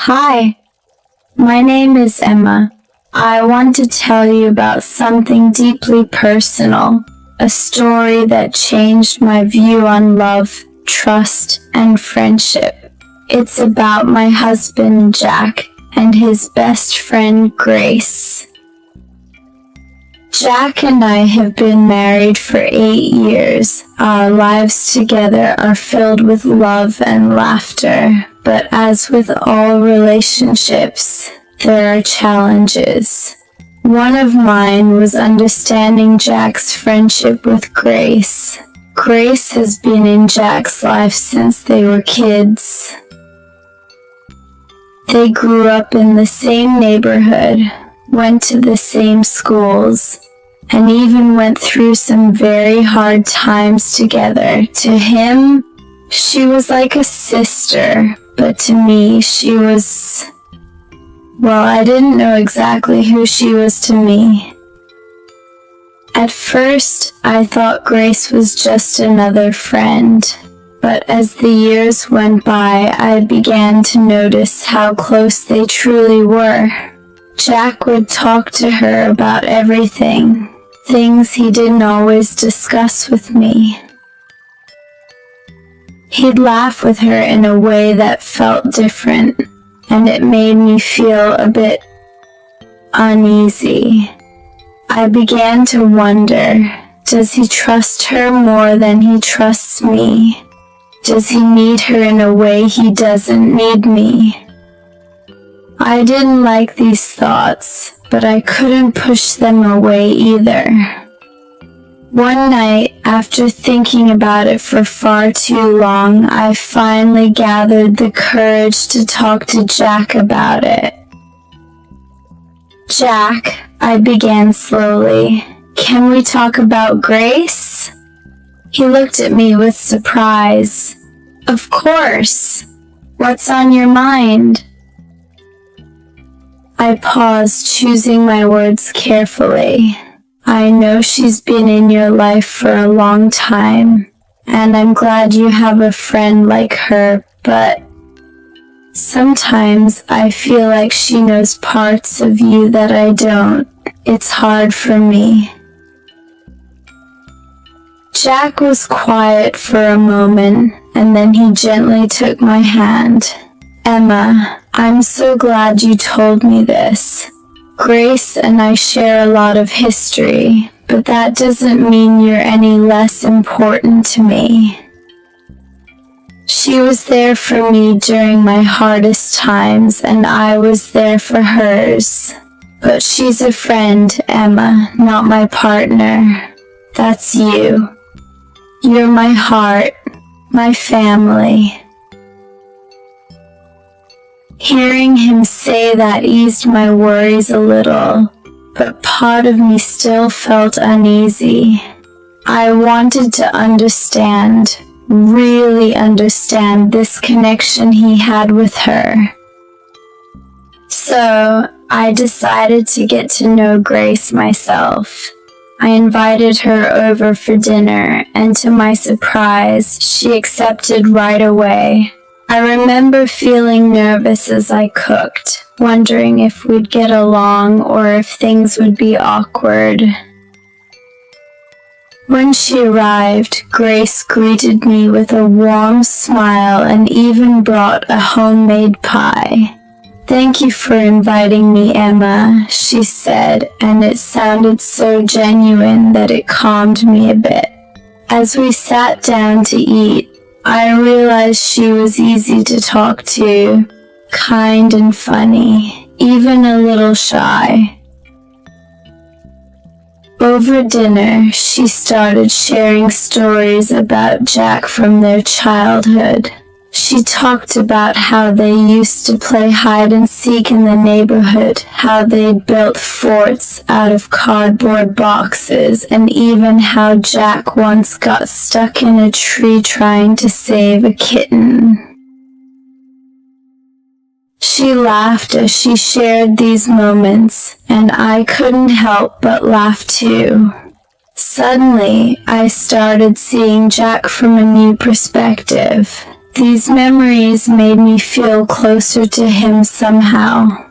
Hi, my name is Emma. I want to tell you about something deeply personal, a story that changed my view on love, trust, and friendship. It's about my husband, Jack, and his best friend, Grace. Jack and I have been married for 8 years. Our lives together are filled with love and laughter, but as with all relationships, there are challenges. One of mine was understanding Jack's friendship with Grace. Grace has been in Jack's life since they were kids. They grew up in the same neighborhood, went to the same schools, and even went through some very hard times together. To him, she was like a sister, but to me, I didn't know exactly who she was to me. At first, I thought Grace was just another friend, but as the years went by, I began to notice how close they truly were. Jack would talk to her about everything, things he didn't always discuss with me. He'd laugh with her in a way that felt different, and it made me feel a bit uneasy. I began to wonder, does he trust her more than he trusts me? Does he need her in a way he doesn't need me? I didn't like these thoughts, but I couldn't push them away either. One night, after thinking about it for far too long, I finally gathered the courage to talk to Jack about it. Jack, I began slowly, can we talk about Grace? He looked at me with surprise. Of course. What's on your mind? I paused, choosing my words carefully. I know she's been in your life for a long time, and I'm glad you have a friend like her, but sometimes I feel like she knows parts of you that I don't. It's hard for me. Jack was quiet for a moment, and then he gently took my hand. Emma, I'm so glad you told me this. Grace and I share a lot of history, but that doesn't mean you're any less important to me. She was there for me during my hardest times, and I was there for hers. But she's a friend, Emma, not my partner. That's you. You're my heart, my family. Hearing him say that eased my worries a little, but part of me still felt uneasy. I wanted to understand, really understand this connection he had with her. So, I decided to get to know Grace myself. I invited her over for dinner, and to my surprise, she accepted right away. I remember feeling nervous as I cooked, wondering if we'd get along or if things would be awkward. When she arrived, Grace greeted me with a warm smile and even brought a homemade pie. Thank you for inviting me, Emma, she said, and it sounded so genuine that it calmed me a bit. As we sat down to eat, I realized she was easy to talk to, kind and funny, even a little shy. Over dinner, she started sharing stories about Jack from their childhood. She talked about how they used to play hide and seek in the neighborhood, how they'd built forts out of cardboard boxes, and even how Jack once got stuck in a tree trying to save a kitten. She laughed as she shared these moments, and I couldn't help but laugh too. Suddenly, I started seeing Jack from a new perspective. These memories made me feel closer to him somehow.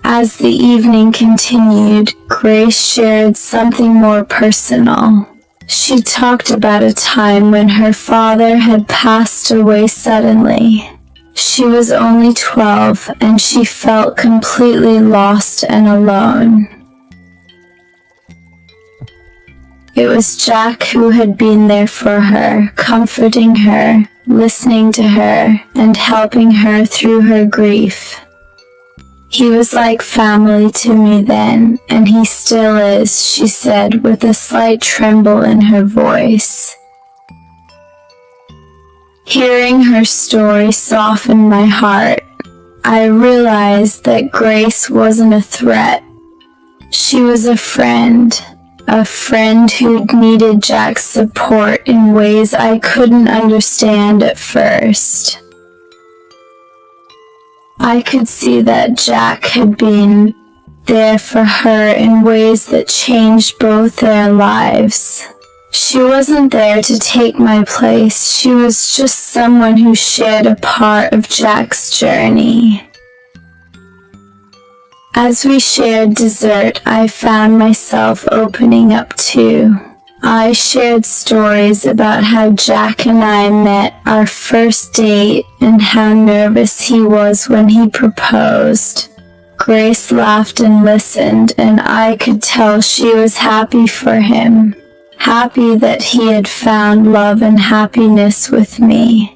As the evening continued, Grace shared something more personal. She talked about a time when her father had passed away suddenly. She was only 12 and she felt completely lost and alone. It was Jack who had been there for her, comforting her, listening to her, and helping her through her grief. He was like family to me then, and he still is, she said with a slight tremble in her voice. Hearing her story softened my heart. I realized that Grace wasn't a threat. She was a friend who needed Jack's support in ways I couldn't understand at first. I could see that Jack had been there for her in ways that changed both their lives. She wasn't there to take my place, she was just someone who shared a part of Jack's journey. As we shared dessert, I found myself opening up too. I shared stories about how Jack and I met, our first date, and how nervous he was when he proposed. Grace laughed and listened, and I could tell she was happy for him, happy that he had found love and happiness with me.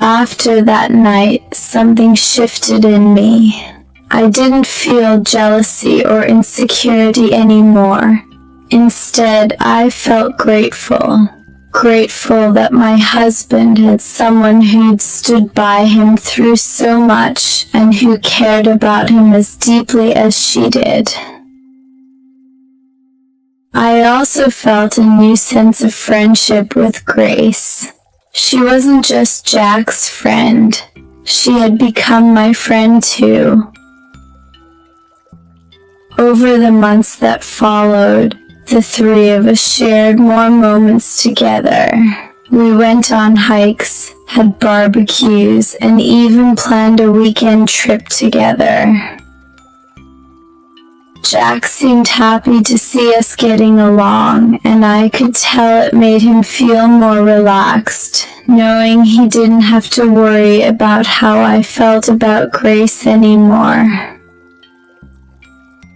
After that night, something shifted in me. I didn't feel jealousy or insecurity anymore. Instead, I felt grateful that my husband had someone who'd stood by him through so much and who cared about him as deeply as she did. I also felt a new sense of friendship with Grace. She wasn't just Jack's friend, she had become my friend too. Over the months that followed, the three of us shared more moments together. We went on hikes, had barbecues, and even planned a weekend trip together. Jack seemed happy to see us getting along, and I could tell it made him feel more relaxed, knowing he didn't have to worry about how I felt about Grace anymore.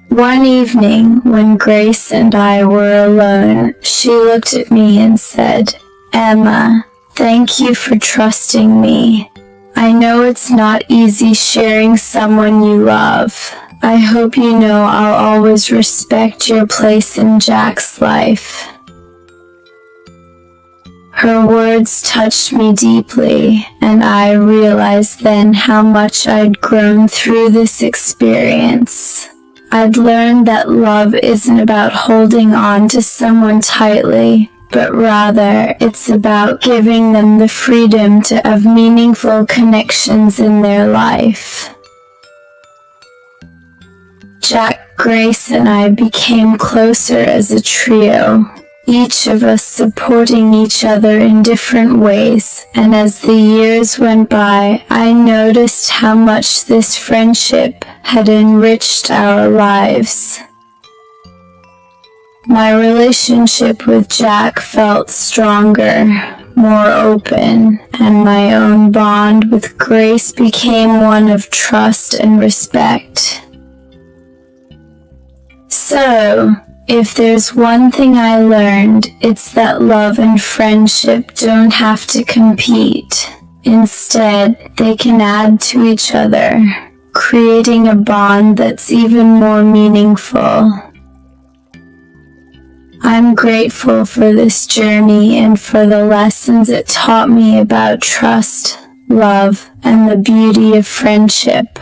One evening, when Grace and I were alone, she looked at me and said, "Emma, thank you for trusting me. I know it's not easy sharing someone you love. I hope you know I'll always respect your place in Jack's life." Her words touched me deeply, and I realized then how much I'd grown through this experience. I'd learned that love isn't about holding on to someone tightly, but rather it's about giving them the freedom to have meaningful connections in their life. Jack, Grace, and I became closer as a trio, each of us supporting each other in different ways, and as the years went by, I noticed how much this friendship had enriched our lives. My relationship with Jack felt stronger, more open, and my own bond with Grace became one of trust and respect. So, if there's one thing I learned, it's that love and friendship don't have to compete. Instead, they can add to each other, creating a bond that's even more meaningful. I'm grateful for this journey and for the lessons it taught me about trust, love, and the beauty of friendship.